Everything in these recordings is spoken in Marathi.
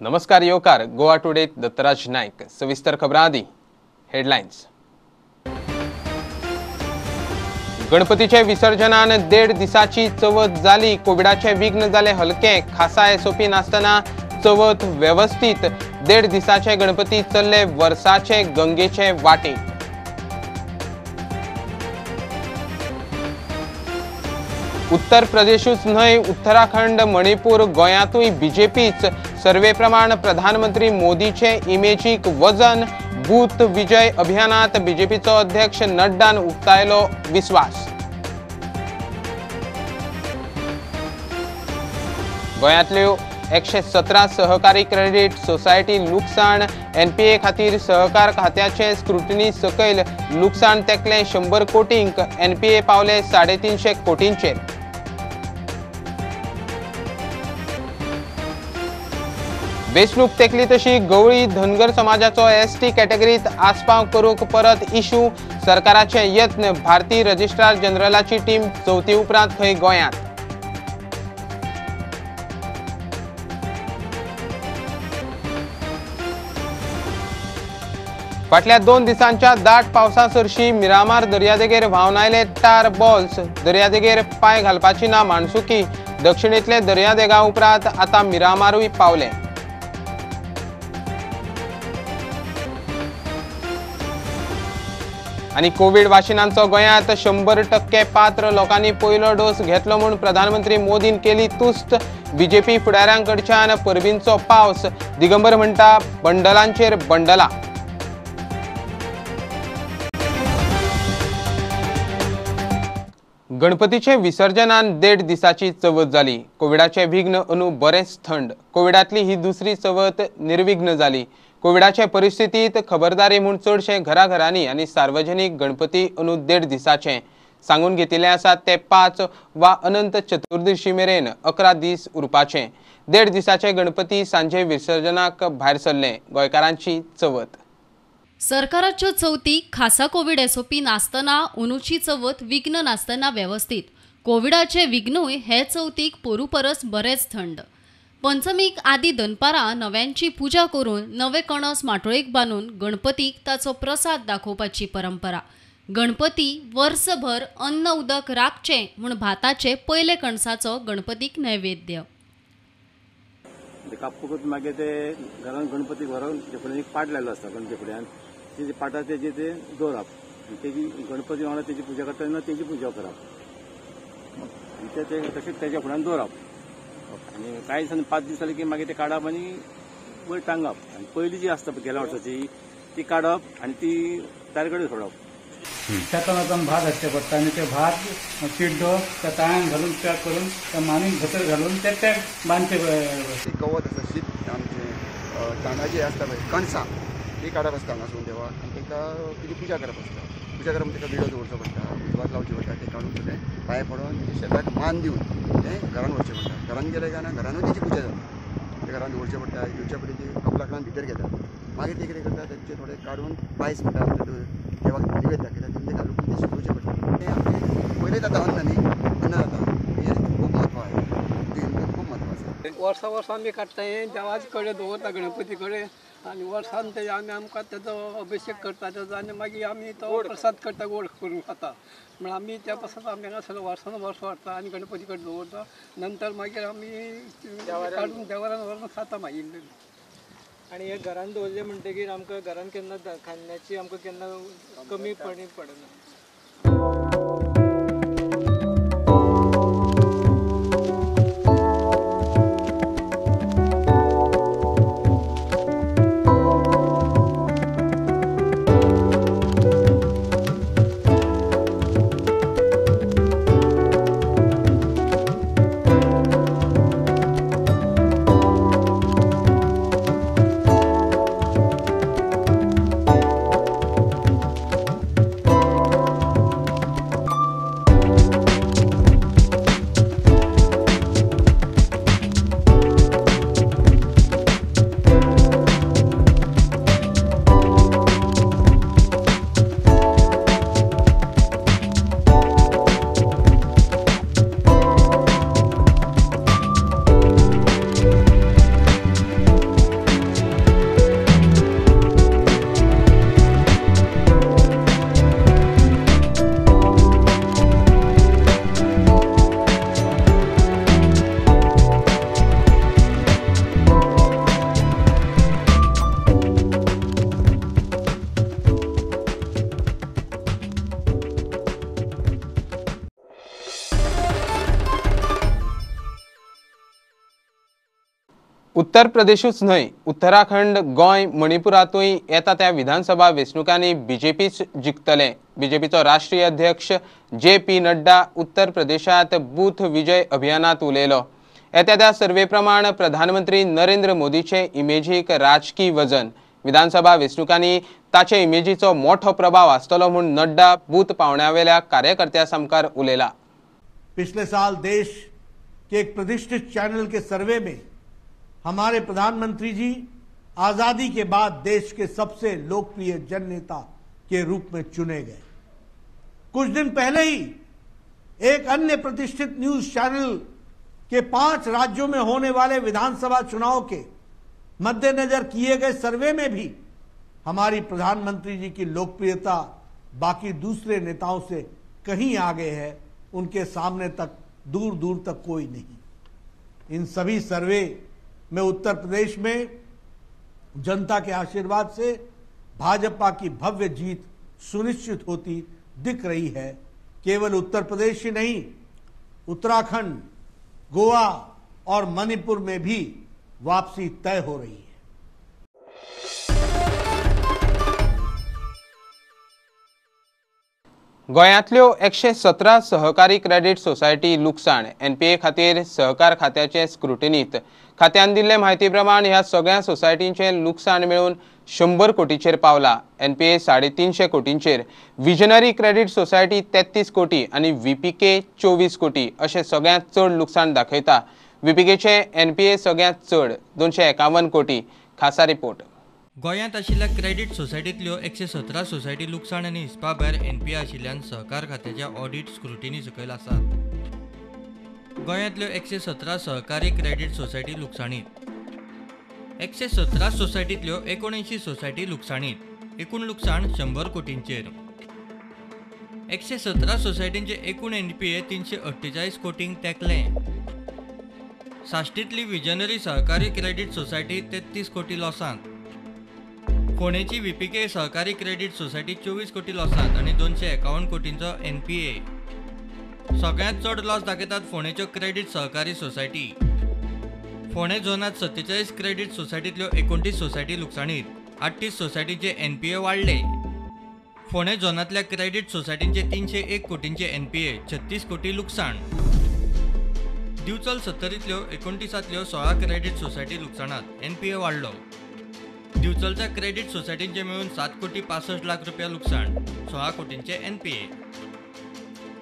नमस्कार येवकार गोवा टुडे दत्तराज नाईक सविस्तर खबरां आदी हेडलायन्स। गणपतीचे विसर्जनान 1.5 दिसाची चवथ जाली। कोविडाचे विघ्न जाले हलके। खासा एसओपी नासतना चवथ व्यवस्थित। 1.5 दिसाचे गणपती चल्ले वर्साचे गंगेचे वाटे। उत्तर प्रदेशूच न्हय उत्तराखंड मणिपूर गोंयांतूय बीजेपीच। सर्वे प्रमाण प्रधानमंत्री मोदीचे इमेजीक वजन। बूथ विजय अभियानात बीजेपीचो अध्यक्ष नड्डान उक्तायलो विश्वास। गोंयांतल्यो 117 सहकारी क्रेडिट सोसायटी लुकसाण। एनपीए खातीर सहकार खात्याचे स्क्रुटनी सकयल लुकसाण तेंकले 100 कोटींक। एनपीए पावले 350 कोटींचेर। वेंचणूक तेंकली तशी गवळी धनगर समाजाचो एसटी कॅटेगरीत आस्पाव करूंक परत इशू। सरकाराचे यत्न। भारतीय रजिस्ट्रार जनरलाची टीम चवथी उपरांत खंय गोंयांत। फाटल्या 2 दिसांच्या दाट पावसा सरशी मिरामार दर्यादेगेर व्हांवन आयले टार बॉल्स। दर्यादेगेर पांय घालपाची ना मानसुकी। दक्षिणेंतले दर्यादेगा उपरांत आतां मिरामारूय पावले। आणि कोविड वाशिनांचो गोंयांत 100% पात्र लोकांनी पयलो डोस घेतलो म्हूण प्रधानमंत्री मोदीन केली तुस्त। बीजेपी फुडाऱ्यांकडच्यान परबींचो पावस। दिगंबर म्हणटा बंडलांचेर बंडलां। गणपतीचे विसर्जनान 1.5 दिसाची चवथ जाली। कोविडाचे विघ्न अंदू बरेंच थंड। कोविडातली ही दुसरी चवथ निर्विघ्न जाली। कोविडाचे परिस्थितीत खबरदारी म्हूण चडशे घराघरांनी आनी सार्वजनीक गणपती अंदू 1.5 दिसाचे सांगून घेतिल्ले आसात ते 5 वा अनंत चतुर्दशी मेरेन 11 दीस उरपाचे। 1.5 दिसाचे गणपती सांजे विसर्जनाक भायर सरले। गोंयकारांची चवथ। सरकाराच्यो चवथी खासा कोविड एसओपी नासतना अंदूची चवथ विघ्न नासतना व्यवस्थित। कोविडाचे विघ्नूय हे चवथीक पोरू परस बरेच थंड। पंचमीक आदी दनपारां नव्यांची पुजा करून नवे कणस माटोळेक बांदून गणपतीक ताचो प्रसाद दाखोवपाची परंपरा। गणपती वर्सभर अन्न उदक राखचें म्हूण भाताचे पयले कणसाचो गणपतीक नैवेद्य। कापकूत मागीर ते घरान गणपती व्हरून ते फुडें एक पाट लायलो आसता गणपती फुड्यान तेजे पाटार तेजे ते दवरप तेजी गणपती वांगडा तेजी पुजा करता तेन्ना तेजी पुजा करप ते तशेंच तेज्या फुड्यान दवरप आनी कांय दिसांनी 5 दीस जाले की मागीर ते काडप आनी वयर टांगप आनी पयली जी आसता गेल्या वर्साची ती काडप आनी ती तारे कडेन सोडप। शेतान भात हाडचे पडटा आनी ते भात चिड्डो त्या ताळ्यान घालून पॅक करून त्या मानीक भितर घालून ते बांदचे गवत आसा शीत आमचे तांदळाची आसता पळय कणसां ती काडप आसता हांगासून देवाक आनी ताका तेजी पुजा करप आसता। पुजा करप ताका विडो दवरचो पडटा उजवात लावची पडटा ते काडून सगळें पांय पडोवन तेजे शेताक मान दिवन तें घरान व्हरचें पडटा। घरान गेले काय ना घरानूय तेजी पुजा जाता। ते घरान दवरचें पडटा येवच्या पयलीं ती कपलाकडान भितर घेतात मागीर ते कितें करता तेचे थोडे काडून पायस म्हणटा देवाक निवेद दाखयता तें घालून ते शिजोवचें पडटा। तें आमचें पयलें जाता अन्न न्ही अन्न जाता हें खूब म्हत्व आहे हिंदूक खूब म्हत्व आसा। वर्सान आमी काडटा हें देवाचे कडेन दवरता गणपती कडेन आनी वर्सान ते आमी आमकां तेजो अभिशेक करता तेजो आनी मागीर आमी तो प्रसाद करता गोड करून खाता म्हण आमी त्या प्रसाद आमी हांगा सगळें वर्सान वर्स व्हरता आनी गणपती कडेन दवरता नंतर मागीर आमी काडून देवारान व्हरून खाता मागीर। आणि हे घरान दवरले म्हणटकीर आमकां घरान केन्ना खाण्याची आमकां केन्ना कमी पडना। उत्तर प्रदेशूच न्हय, उत्तराखंड, गोंय, मणिपुरातूय येता त्या विधानसभा वेंचणुकांनी बीजेपीच जिखतले. बीजेपीचो राष्ट्रीय अध्यक्ष JP नड्डा उत्तर प्रदेशात बूथ विजय अभियानात उलयलो. येता त्या सर्वे प्रमाण प्रधानमंत्री नरेंद्र मोदीचे इमेजीक राजकीय वजन. विधानसभा वेंचणुकांनी ताचे इमेजीचो मोठो प्रभाव आसतलो म्हूण नड्डा बूथ पावण्यावेल्या कार्यकर्त्यां समकार उलयला. पिछले साल देश के एक प्रतिष्ठित चैनल के सर्वे में हमारे प्रधानमंत्री जी आजादी के बाद देश के सबसे लोकप्रिय जननेता के रूप में चुने गए. कुछ दिन पहले ही एक अन्य प्रतिष्ठित न्यूज चैनल के 5 राज्यों में होने वाले विधानसभा चुनाव के मद्देनजर किए गए सर्वे में भी हमारी प्रधानमंत्री जी की लोकप्रियता बाकी दूसरे नेताओं से कहीं आगे है. उनके सामने तक दूर दूर तक कोई नहीं. इन सभी सर्वे में उत्तर प्रदेश में जनता के आशीर्वाद से भाजपा की भव्य जीत सुनिश्चित होती दिख रही है. केवल उत्तर प्रदेश ही नहीं, उत्तराखंड, गोवा और मणिपुर में भी वापसी तय हो रही है. गोंयांतल्यो 117 सहकारी क्रेडिट सोसायटी लुकसाण. NPA खातीर सहकार खात्याचे स्क्रुटिनीत खात्यान दिल्ले म्हायती प्रमाण ह्या सगळ्या सोसायटींचे लुकसाण मेळून 100 कोटींचेर पावला. NPA 350 कोटींचेर, विजनरी क्रेडिट सोसायटी 33 कोटी आणि VPK 24 कोटी अशें सगळ्यांत चड लुकसाण दाखयता. VPKचे NPA सगळ्यांत चड 251 कोटी. खासा रिपोर्ट. गोंयांत आशिल्ल्या क्रेडिट सोसायटींतल्यो 117 सोसायटी लुकसाण आनी हिस्पा भायर NPA आशिल्ल्यान सहकार खात्याच्या ऑडिट स्क्रुटिनी सकयल आसात. गोंयांतल्यो 117 सहकारी क्रेडिट सोसायटी लुकसाणीत. 117 सोसायटींतल्यो 79 सोसायटी लुकसाणीत. एकूण लुकसाण 100 कोटींचेर. 117 सोसायटींचे एकूण NPA 348 कोटींक तेंकलें. साश्टींतली विजनरी सहकारी क्रेडिट सोसायटी 33 कोटी लॉसांत. फोंडेची VPK सहकारी क्रेडिट सोसायटी 24 कोटी लॉसांत आणि 251 कोटींचो NPA. सगळ्यांत चड लॉस दाखयतात फोंडेच्यो क्रेडिट सहकारी सोसायटी. फोंडे झोनांत 47 क्रेडिट सोसायटींतल्यो 29 सोसायटी लुकसाणीत. 38 सोसायटींचे NPA वाडले. फोंडे झोनांतल्या क्रेडिट सोसायटींचे 301 कोटींचे NPA, 36 कोटी लुकसाण. दिवचल 70तल्यो 29तल्यो 16 क्रेडिट सोसायटी लुकसाणात. NPA वाडलो. दिवचलच्या क्रेडिट सोसायटींचे मेळून 7 कोटी 65 लाख रुपया लुकसाण, 16 कोटींचे NPA.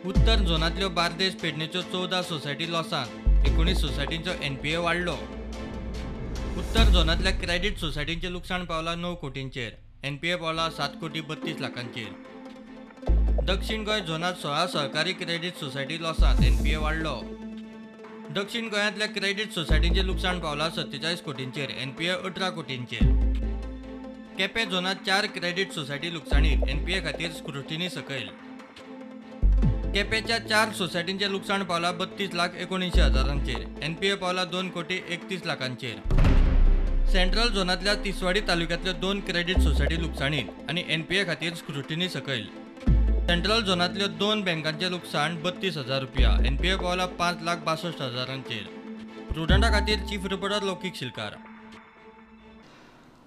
उत्तर झोनांतल्यो बार्देस पेडणेच्यो 14 सोसायटी लॉसांत. 19 सोसायटींचो NPA वाडलो. उत्तर झोनांतल्या क्रेडिट सोसायटींचे लुकसाण पावला 9 कोटींचेर. NPA पावला 7 कोटी 32 लाखांचेर. दक्षिण गोंय झोनांत 16 सहकारी क्रेडिट सोसायटी लॉसांत. NPA वाडलो. दक्षिण गोंयांतल्या क्रेडिट सोसायटींचे लुकसाण पावला 47 कोटींचेर. NPA 18 कोटींचेर. केपें झोनांत 4 क्रेडिट सोसायटी लुकसाणीत. NPA खातीर स्क्रुटिनी सकयल. केपेंच्या 4 सोसायटींचे लुकसाण पावला 32 लाख 79 हजारांचेर. NPA पावला 2 कोटी 31 लाखांचेर. सेंट्रल झोनांतल्या तिसवाडी तालुक्यांतल्यो 2 क्रेडिट सोसायटी लुकसाणीत आणि NPA खातीर स्क्रुटिनी सकयल. सेंट्रल झोनांतल्यो 2 बँकांचे लुकसाण 32,000 रुपया. NPA पावला 5 लाख 62 हजारांचेर. प्रुडंटा खातीर चीफ रिपोर्टर लौकीक शिलकार.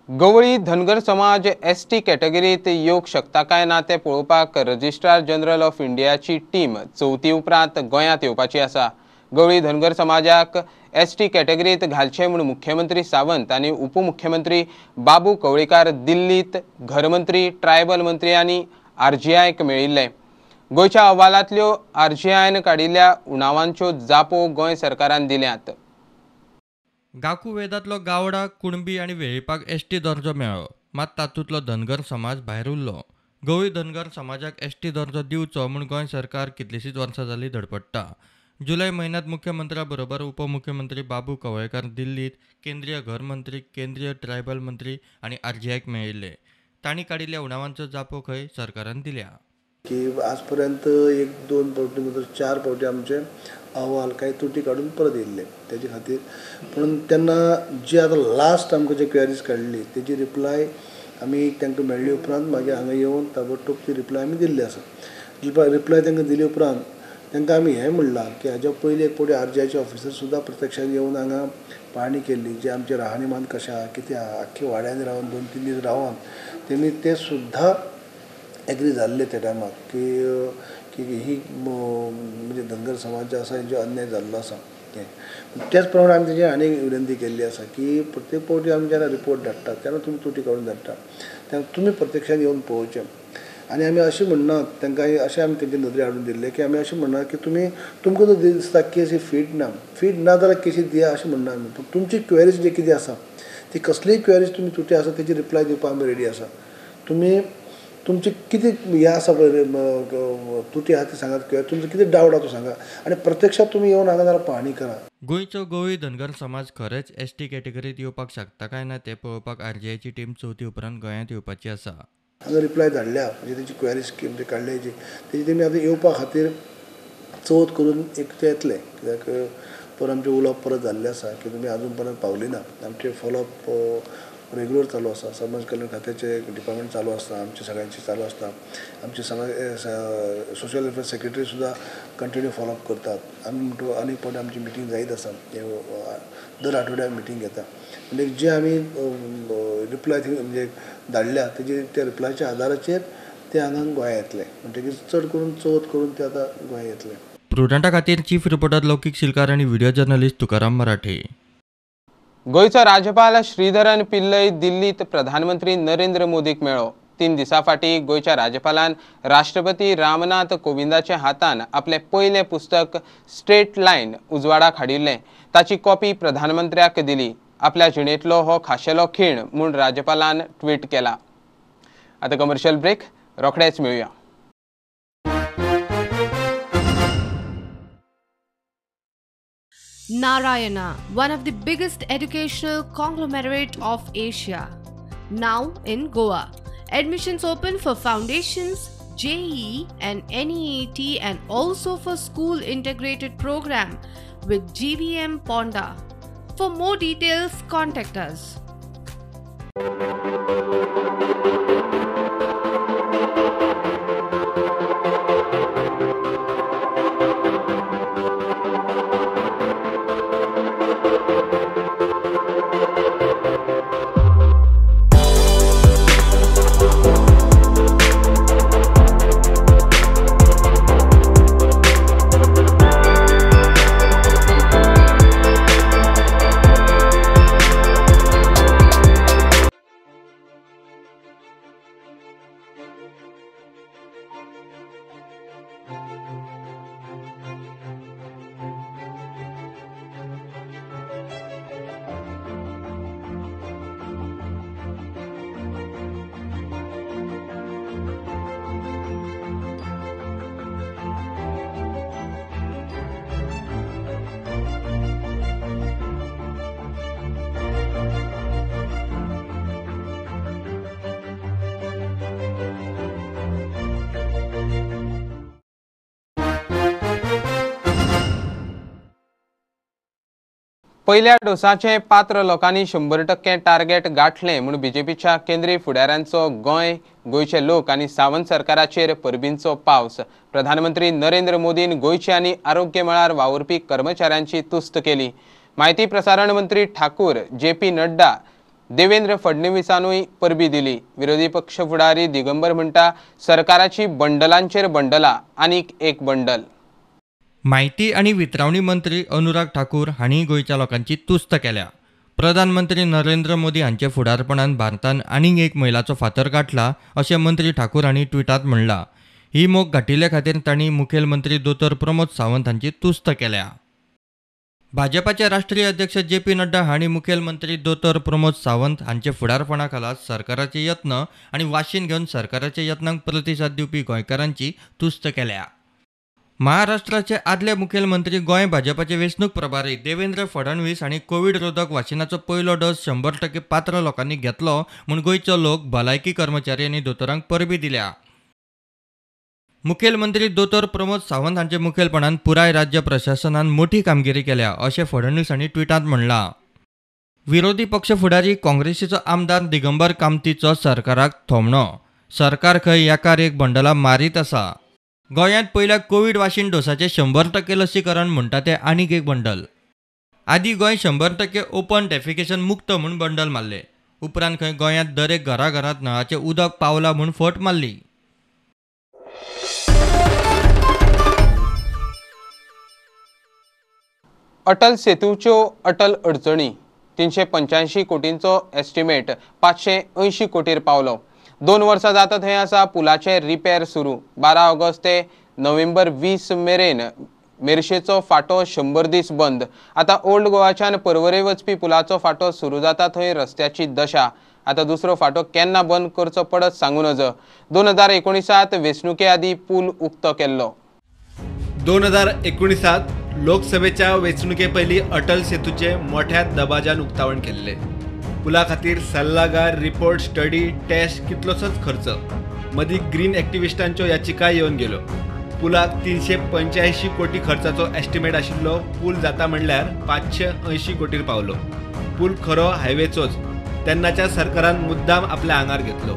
गवळी धनगर समाज ST कॅटेगरीत येवंक शकता काय ना ते पळोवपाक रजिस्ट्रार जनरल ऑफ इंडियाची टीम चवथी उपरांत गोंयांत येवपाची आसा. गवळी धनगर समाजाक ST कॅटेगरीत घालचे म्हूण मुख्यमंत्री सावंत आनी उपमुख्यमंत्री बाबू कवळेकार दिल्लीत घरमंत्री, ट्रायबल मंत्री आनी RGIक मेळिल्ले. गोंयच्या अहवालांतल्यो RGIन काडिल्ल्या उणावांच्यो जापो गोंय सरकारान दिल्यात. गाकू वेदांतलो गावडा, कुणबी आनी वेळीपाक ST दर्जो मेळ्ळो, मात तातूंतलो धनगर समाज भायर उरलो. गवळी धनगर समाजाक ST दर्जो दिवचो म्हूण गोंय सरकार कितलींशींच वर्सां जालीं धडपडटा. जुलय म्हयन्यांत मुख्यमंत्र्या बरोबर उपमुख्यमंत्री बाबू कवळेकार दिल्लीत केंद्रीय घर मंत्री, केंद्रीय ट्रायबल मंत्री आनी RGIक मेळिल्ले. तांणी काडिल्ल्या उणावांचो जापो खंय सरकारान दिल्या. की आजपर्यंत 1-2 फावटी नंतर 4 फावटी आमचे अहवाल काही त्रुटी काढून परत येयल्ले त्याच्या खातीर. पूण तेन्ना जी आतां लास्ट आमकां जे क्वेरीज काडली तेजी रिप्लाय आमी तांकां मेळ्ळे उपरांत मागीर हांगा येवन ताबडतोब ती रिप्लाय आमी दिल्ली आसा. रिप्लाय तांकां दिले उपरांत तांकां आमी हें म्हणलां की हाज्या पयलीं एक फावटी RGIचे ऑफिसर सुद्दां प्रत्यक्षान येवन हांगा पाहणी केली, जे आमचे राहणीमान कशें आहा कितें आहा, आख्खे वाड्यांनी रावन 2-3 दीस रावन तेमी ते सुद्धा एग्री जाल्ले त्या टायमाक की ही म्हणजे धनगर समाज जो आसा हेंचो अन्याय जाल्लो आसा त्याच प्रमाणे आमी तेजी आनी विनंती केल्ली आसा की प्रत्येक फावटी आमी जेन्ना रिपोर्ट धाडटात तेन्ना तुमी तुटी काडून धाडटा तेन्ना तुमी प्रत्यक्षान येवन पळोवचें. आनी आमी अशें म्हणनात तांकां अशें आमी तेंचे नदरे हाडून दिल्ले की आमी अशें म्हणना की तुमकां जर दिसता केसी फीट ना जाल्यार केसी दिया अशें म्हणना आमी. पूण तुमची क्वेरीज जे कितें आसा ती कसलीय क्वेरीज तुमी तुटी आसा तेजी रिप्लाय दिवपाक आमी रेडी आसा. तुमची कितें हें आसा पळय तुटी आहा ती सांगात किंवा तुमचो कितें डावट आहा तो सांगा आनी प्रत्यक्षात तुमी येवन हांगा जाल्यार पाहणी करा. गोंयचो गोंय धनगर समाज खरेंच एसटी कॅटेगरीत येवपाक शकता काय ना तें पळोवपाक आरजीआयची टीम चवथी उपरांत गोंयांत येवपाची आसा. हांगा रिप्लाय धाडल्या म्हणजे तेजी क्वेरीज म्हणजे काडल्याची तेजी तेमी आतां येवपा खातीर चवथ करून एक ते येतले कित्याक पर आमचें उलोवप परत जाल्लें आसा की तुमी आजून पर्यंत पावली ना. आमचें फॉलोअप रेग्युलर चालू आसा. समाज कल्याण खात्याचे डिपार्टमेंट चालू आसता, आमचे सगळ्यांचे चालू आसता. आमचे सोशल वेलफेअर सेक्रेटरी सुद्धा कंटिन्यू फॉलोअप करतात. आमी म्हणटू आनीक फावटी आमची मिटींग जायत आसा, दर आठवड्याक मिटींग घेता. म्हणजे जे आमी रिप्लाय म्हणजे धाडल्या तेजे त्या रिप्लायच्या आदाराचेर ते हांगा गोंया येतले. म्हणटकीर चड करून चवथ करून ते आतां गोंया येतले. प्रुडंटा खातीर चीफ रिपोर्टर लौकीक शिलकार आनी व्हिडिओ जर्नलिस्ट तुकाराम मराठे. गोयचो राज्यपाल श्रीधरन पिल्लय दिल्लीत प्रधानमंत्री नरेंद्र मोदीक मेळ्ळो. 3 दिसां फाटीं गोयच्या राज्यपालान राष्ट्रपती रामनाथ कोविंदाच्या हातान आपले पयलें पुस्तक स्ट्रेट लायन उजवाडाक हाडिल्लें. ताची कॉपी प्रधानमंत्र्याक दिली. आपल्या जिणेंतलो हो खाशेलो खीण म्हूण राज्यपालान ट्वीट केला. आतां कमर्शियल ब्रेक, रोखडेच मेळुया. Narayana, one of the biggest educational conglomerate of Asia, now in Goa. Admissions open for foundations, JEE and NEET and also for school integrated program with GVM Ponda. For more details, contact us. पहिल्या डोसाचे पात्र लोकांनी 100% टार्गेट गाठले म्हणून बीजेपीच्या केंद्रीय फुडाऱ्यांचो गोयचे लोक आनी सावंत सरकाराचेर परबींचो पावस. प्रधानमंत्री नरेंद्र मोदीन गोयचे आनी आरोग्य मळार वावुरपी कर्मचाऱ्यांची तुस्त केली. माहिती प्रसारण मंत्री ठाकूर, JP नड्डा, देवेंद्र फडणवीसानूय परबी दिली. विरोधी पक्ष फुडारी दिगंबर म्हणटा सरकाराची बंडलांचेर बंडला आनीक एक बंडल. माहिती आणि वितरावणी मंत्री अनुराग ठाकूर हांणी गोंयच्या लोकांची तुस्त केल्या. प्रधानमंत्री नरेंद्र मोदी हांचे फुडारपणान भारतान आनीक एक मैलाचो फातर गाठला अशें मंत्री ठाकूर हांणी ट्विटांत म्हणलां. ही मोख गाठिल्ले खातीर तांणी मुखेलमंत्री दोतोर प्रमोद सावंत हांची तुस्त केल्या. भाजपाचे राष्ट्रीय अध्यक्ष JP नड्डा हांणी मुखेलमंत्री दोतोर प्रमोद सावंत हांचे फुडारपणा खाला सरकाराचे यत्न आनी वाशीन घेवन सरकाराच्या यत्नांक प्रतिसाद दिवपी गोंयकारांची तुस्त केल्या. महाराष्ट्राचे आदले मुखेलमंत्री गोंय भाजपाचे वेंचणूक प्रभारी देवेंद्र फडणवीस हांणी कोविड रोधक वाशिनाचो पयलो डोस 100% पात्र लोकांनी घेतलो म्हूण गोंयचो लोक भलायकी कर्मचारी आनी दोतोरांक परबी दिल्या. मुखेलमंत्री दोतोर प्रमोद सावंत हांचे मुखेलपणान पुराय राज्य प्रशासनान मोठी कामगिरी केल्या अशें फडणवीस हांणी ट्विटांत म्हणलां. विरोधी पक्ष फुडारी काँग्रेसीचो आमदार दिगंबर कामतीचो सरकाराक थोमणो. सरकार खंय एकार एक बंडला मारीत आसा. गोंयांत पयल्या कोविड वाशीन डोसाचे 100% लसीकरण म्हणटा ते आनीक एक बंडल. आदी गोंय 100% ओपन डेफिकेशन मुक्त म्हूण बंडल मारले. उपरांत खंय गोंयांत दरेक घराघरांत नळाचें उदक पावला म्हूण फट मारली. अटल सेतूच्यो अटल अडचणी 385 कोटींचो एस्टिमेट 580 कोटीर पावलो. 2 वर्सां जाता थंय आसा पुलाचे रिपेर सुरू. 12 ऑगस्ट ते नोव्हेंबर 20 मेरेन मेर्शेचो फाटो 100 दीस बंद. आतां ओल्ड गोवाच्यान पर्वरे वचपी पुलाचो फाटो सुरू जाता थंय रस्त्याची दशा. आतां दुसरो फाटो केन्ना बंद करचो पडत सांगू नज. 2019 वेंचणुके आदी पूल उक्तो केल्लो. 2019 लोकसभेच्या वेंचणुके पयलीं अटल सेतूचे मोठ्या दबाज्यान उक्तावण केल्ले. पुला खातीर सल्लागार, रिपोर्ट, स्टडी, टेस्ट कितलोसोच खर्च. मदीं ग्रीन एक्टिविस्टांच्यो याचिका येवन गेल्यो. पुलाक 385 कोटी खर्चाचो एस्टिमेट आशिल्लो पूल जाता म्हणल्यार 580 कोटीर पावलो. पूल खरो हायवेचोच. तेन्नाच्या सरकारान मुद्दाम आपल्या आंगार घेतलो.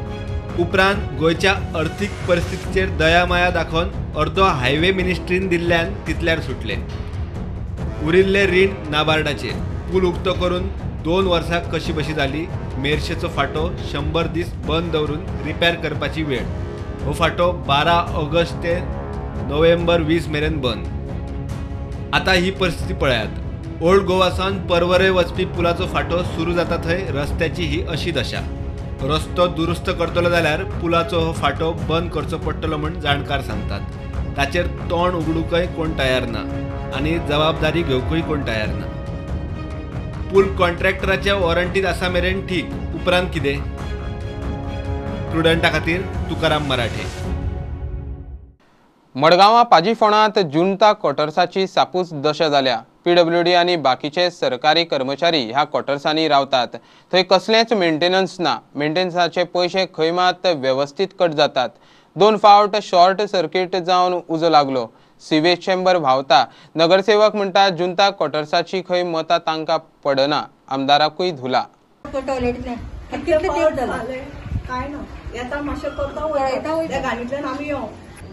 उपरांत गोंयच्या अर्थीक परिस्थितीचेर दयामाया दाखोवन अर्दो हायवे मिनिस्ट्रीन दिल्ल्यान तितल्यार सुटले. उरिल्ले रीण नाबार्डाचेर. पूल उक्तो करून 2 वर्सां कशी बशी जाली. मेर्शेचो फाटो 100 दीस बंद दवरून रिपेर करपाची वेळ. हो फाटो 12 ऑगस्ट ते नोव्हेंबर 20 मेरेन बंद. आतां ही परिस्थिती पळयात. ओल्ड गोवासान पर्वरे वचपी पुलाचो फाटो सुरू जाता थंय रस्त्याची ही अशी दशा. रस्तो दुरुस्त करतलो जाल्यार पुलाचो हो फाटो बंद करचो पडटलो म्हूण जाणकार सांगतात. ताचेर तोंड उगडूकय कोण तयार ना आनी जबाबदारी घेवकूय कोण तयार ना. पूल कॉन्ट्रॅक्टराच्या वॉरंटीत आसा मेरेन ठीक. उपरांत कितें? स्टुडंटा खातीर तुकाराम मराठे. मडगांवां पाजीफोंडांत जुंता क्वॉर्टर्साची सापूस दशा जाल्या. PWD आनी बाकीचे सरकारी कर्मचारी ह्या क्वॉर्टर्सांनी रावतात. थंय कसलेंच मेंटेनन्स ना. मेंटेनन्साचे पयशे खंय मात वेवस्थीत कट जातात. 2 फावट शॉर्ट सर्किट जावन उजो लागलो. सिवेज चेंबर व्हांवता. नगरसेवक म्हणटा जुंता क्वॉर्टर्साची खंय मतां तांकां पडना. आमदाराकूय धुला.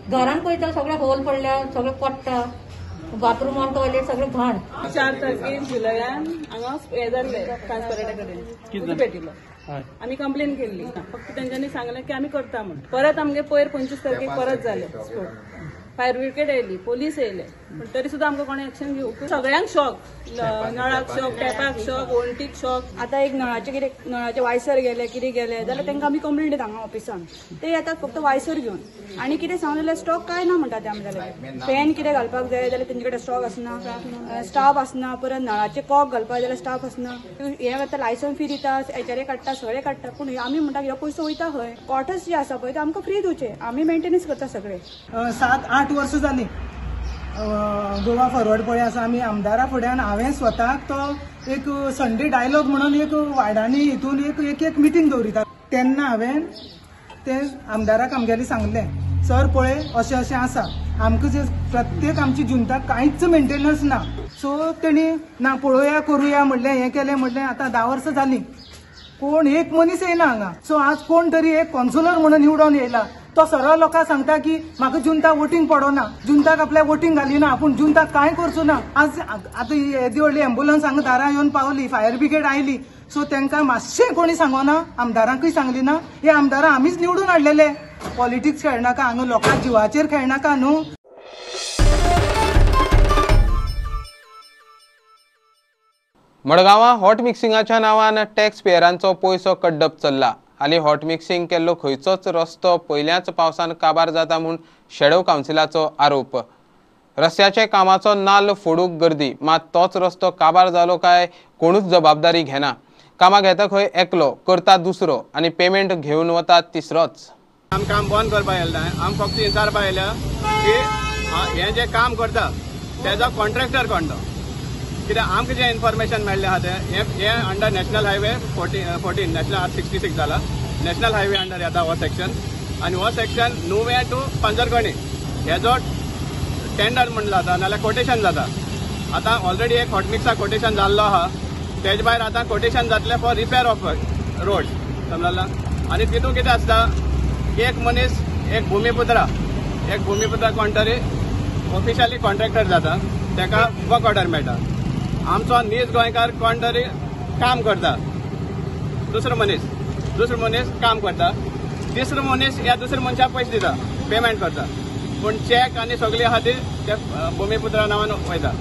घरान पळयता सगळे होल पडल्या, सगळे पडटा. बाथरूम टॉयलेट सगळे घाण. 4 तारखेक जुलयान हांगा हे जाल्ले ट्रान्सपरंटा कडेन भेटिल्लो. आमी कंप्लेन केल्ली. फक्त तेंच्यांनी सांगलें की आमी करता म्हणून. परत आमगे पयर 25 तारखेक परत जाले स्पोट. फायर ब्रिगेड येयली, पोलीस येयले, पण तरी सुद्दां आमकां कोणें एक्शन घेवंक. सगळ्यांक शॉक. नळाक शॉक, टॅपाक शॉक, वणटीक शॉक. आतां एक नळाचे वायसर गेले, कितें गेले जाल्यार तांकां आमी कंप्लेंट दिता हांगा ऑफिसान. ते येतात फक्त वायसर घेवन. आनी कितें सांगलें स्टॉक काय ना म्हणटा ते आमच्याकडे. फॅन कितें घालपाक जाय जाल्यार तेंचे कडेन स्टॉक आसना, स्टाफ आसना. परत नळाचे कॉक घालपाक जाल्यार स्टाफ आसना. हे आतां लायसन्स फी दिता, HRA काडटा, सगळे काडटा. पूण आमी म्हणटा हो पयसो वयता खंय? क्वॉर्टर्स जे आसा पळय ते आमकां फ्री दिवचे. आमी मेंटेनन्स करता सगळे. 7-8 वर्सां जालीं गोवा फॉरवर्ड पळय आसा. आमी आमदारा फुड्यान हांवें स्वताक तो एक संडे डायलॉग म्हणून एक वार्डांनी हितून एक मिटींग दवरिता. तेन्ना हांवें ते आमदाराक आमगेली सांगलें, सर पळय अशें अशें आसा. आमकां जे प्रत्येक आमची जुंताक कांयच मेंटेनन्स ना. सो तेणी ना पळोवया करुया म्हणलें, हें केलें म्हणलें. आतां 10 वर्सां जालीं कोण एक मनीस येयना हांगा. सो आज कोण तरी एक कॉन्सुलर म्हणून निवडून येयला. तो सरळ लोकांक सांगता की म्हाका जुंता वोटींग पडोना, जुंताक आपल्या वोटींग घालिना, आपूण जुंताक कांय करचो ना. आज आतां येदी व्हडली एम्ब्युलन्स हांगा दारां येवन पावली, फायर ब्रिगेड आयली. सो तांकां मातशें कोणी सांगोना, आमदारांकूय सांगली ना. हे आमदारां आमीच निवडून हाडलेले. पॉलिटिक्स खेळनाका, हांगा लोकांच्या जिवाचेर खेळनाका न्हू. मडगांवां हॉट मिक्सिंगाच्या नांवान टॅक्स पेयरांचो पयसो कड्डप चल्ला. हालीं हॉट मिक्सिंग केल्लो खंयचोच रस्तो पयल्याच पावसान काबार जाता म्हूण शॅडो कावन्सिलाचो आरोप. रस्त्याचे कामाचो नाल्ल फोडूंक गर्दी, मात तोच रस्तो काबार जालो काय कोणूच जबाबदारी घेना. कामां घेता खंय एकलो, करता दुसरो आनी पेमेंट घेवन वता तिसरोच. काम बंद करपाक येयला. आमी फक्त विचारपाक येयल्या की हें जें काम करता तेजो कॉन्ट्रॅक्टर कोण तो. कित्याक आमकां जें इन्फॉर्मेशन मेळ्ळें आहा तें हें अंडर नॅशनल हायवे 14 नॅशनल आर 66 जाला. नॅशनल हायवे अंडर येता हो सेक्शन. आनी हो सेक्शन नुवें टू पंजरगणी हेजो टेंडर म्हणून जाता नाल्यार कोटेशन जाता. आतां ऑलरेडी एक हॉटमिक्सा कोटेशन जाल्लो आहा. तेजे भायर आतां कोटेशन जातलें फॉर रिपेर ऑफ रोड समजला. आनी तितून कितें आसता, एक मनीस एक भुमिपुत्र कोण तरी ऑफिशियली कॉन्ट्रॅक्टर जाता, ताका वर्क ऑर्डर मेळटा. आमचो नीज गोंयकार कोण तरी काम करता, दुसरो मनीस काम करता, तिसरो मनीस ह्या दुसऱ्या मनशाक पयशे दिता, पेमेंट करता, पूण चॅक आनी सगळे आहा ते भुमिपुत्रा नांवान वयता.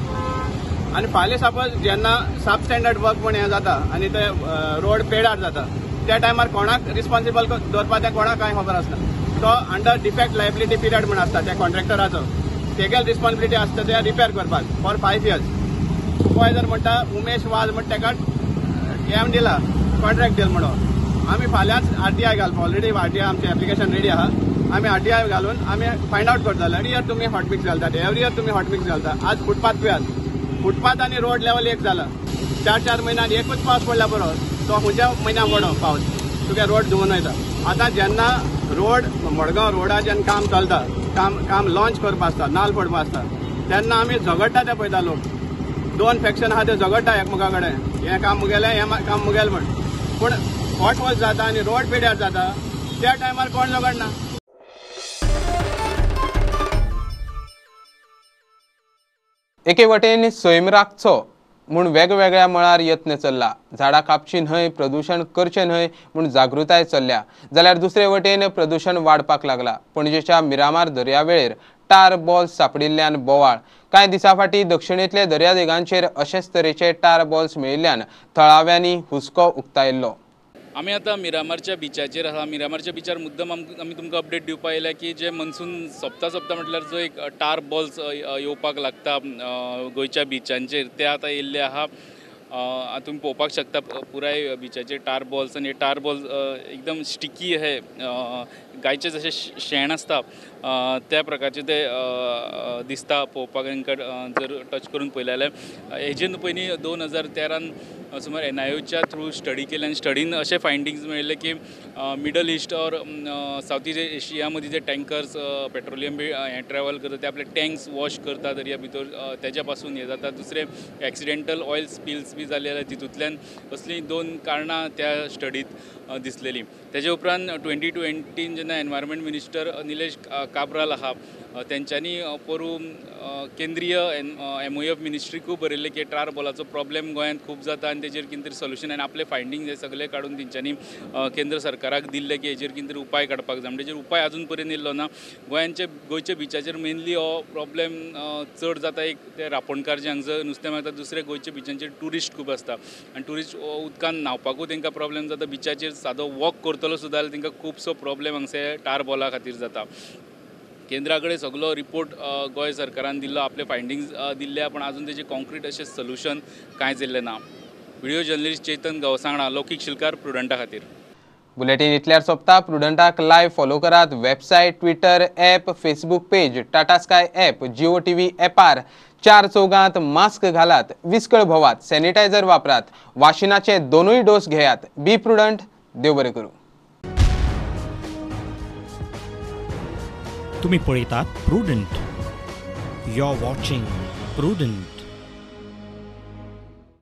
आनी फाल्यां सपोज जेन्ना सब स्टँडर्ड वर्क म्हण हें जाता आनी ते रोड पेडार जाता त्या टायमार कोणाक रिस्पॉन्सिबल दवरपा तें कोणाक कांय खबर आसना. तो अंडर डिफेक्ट लायबिलिटी पिरियड म्हण आसता त्या कॉन्ट्रॅक्टराचो, तेगेल रिस्पॉन्सिबिलिटी आसता ते रिपेर करपाक फॉर 5 years. पळय जर म्हणटा उमेश वाज म्हण ताका हें दिला कॉन्ट्रॅक्ट दिला म्हणून आमी फाल्यांच RTI घालप. ऑलरेडी RTI आमचें एप्लिकेशन रेडी आहा. आमी RTI घालून आमी फायंड आउट करतले. एवरी इयर तुमी हॉटमिक्स घालतात, एवरी इयर तुमी हॉटमिक्स घालता. आज फुटपाथ पळयात, फुटपाथ आनी रोड लेवल एक जाला. 4 म्हयन्यान एकूच पावस पडला बरो, तो खंयच्या म्हयन्याक पडो पावस तुगे रोड धुवन वयता. आतां जेन्ना रोड मडगांव रोडा जेन्ना काम चलता, काम लॉन्च करपा आसता, नाल पडपा आसता, तेन्ना आमी झगडटा ते पळयता लोक. 2 फॅक्शन आहा ते झगडटा एकमेका कडेन, हें काम मुगेलें हें काम मुगेलें म्हण. पूण पॉटहोल्स जाता आनी रोड पेड्यार जाता त्या टायमार कोण झगडना. एके वटेन सैम राखचो म्हूण वेगवेगळ्या मळार यत्न चल्ला. झाडां कापची न्हय, प्रदूषण करचें न्हय म्हूण जागृताय चल्ल्या. जाल्यार दुसरे वटेन प्रदूषण वाडपाक लागला. पणजेच्या मिरामार दर्यावेळेर टार बॉल्स सापडिल्ल्यान बोवाळ. कांय दिसां फाटीं दक्षिणेंतल्या दर्यादेगांचेर अशेच तरेचे टार बॉल्स मेळिल्ल्यान थळाव्यांनी हुस्को उक्तायल्लो. आमी आतां मिरामारच्या बिचाचेर आसा. मिरामारच्या बिचार मुद्दम आमी तुमकां अपडेट दिवपाक येयल्या की जे मनसून सोंपता म्हटल्यार जो एक टार बॉल्स येवपाक लागता गोंयच्या बिचांचेर ते आतां येयल्ले आहा. तुमी पळोवपाक शकता पुराय बिचाचेर टार बॉल्स आनी टार बॉल्स एकदम स्टिकी हे गायचे जशें शेण आसता त्या प्रकारचे ते दिसता पळोवपाक. तांकां जर टच करून पळयलें जाल्यार हेजे पयलीं 2013 सुमार NIOच्या थ्रू स्टडी केले आनी स्टडीन अशे फायंडिंग्स मेळिल्ले की middle east or south east Asia मदीं जे टँकर्स पेट्रोलियम हे ट्रॅव्हल करता ते आपले टँक्स वॉश करता दर्या भितर, तेज्या पासून हे जाता. दुसरे एक्सिडेंटल ऑयल स्पिल्स बी जाले जाल्यार तितूंतल्यान असलीं 2 कारणां त्या स्टडींत दिसलेलीं. तेजे उपरांत 2020 जेन्ना एनवायरमेंट मिनिस्टर निलेश काब्राल आहा तेंच्यांनी पोरू केंद्रीय MOF मिनिस्ट्रीकूय बरयल्लें की टार बॉलाचो प्रॉब्लेम गोंयांत खूब जाता आनी तेजेर कितें तरी सोल्युशन आनी आपले फायंडींग हे सगळे काडून तेंच्यांनी केंद्र सरकाराक दिल्ले की हेजेर कितें तरी उपाय काडपाक जाय. म्हणजे उपाय आजून पर्यंत येयल्लो ना. गोंयच्या बिचाचेर मेनली हो प्रॉब्लेम चड जाता. एक ते रापणकार जे हांगसर नुस्तें मारतात, दुसरे गोंयच्या बिचांचेर ट्युरिस्ट खूब आसता आनी ट्युरिस्ट उदकान न्हावपाकूय तांकां प्रॉब्लेम जाता. बिचाचेर सादो वॉक करतलो सुद्दां जाल्यार तांकां खुबसो प्रॉब्लेम हांगसर टार बॉला खातीर जाता. केंद्रा कडेन सगळो रिपोर्ट गोंय सरकारान दिल्लो, आपले फायंडिंग्स दिल्ल्या, पण आजून तेजे कॉन्क्रीट अशें सोल्युशन कांयच येयल्लें ना. व्हिडिओ जर्नलिस्ट चेतन गवसांगडा, लौकीक शिलकार, प्रुडंटा खातीर. बुलेटिन इतल्यार सोंपता. प्रुडंटाक लायव्ह फॉलो करात. Website, Twitter app, Facebook page, Tata sky app, Jio TV ॲपार 4 चौगांत मास्क घालात, विस्कळ भोवात, सॅनिटायझर वापरात, वाशिनाचे 2 डोस घेयात. बी प्रुडंट. देव बरें करूं. तुम्ही पळयतात Prudent. You are watching prudent.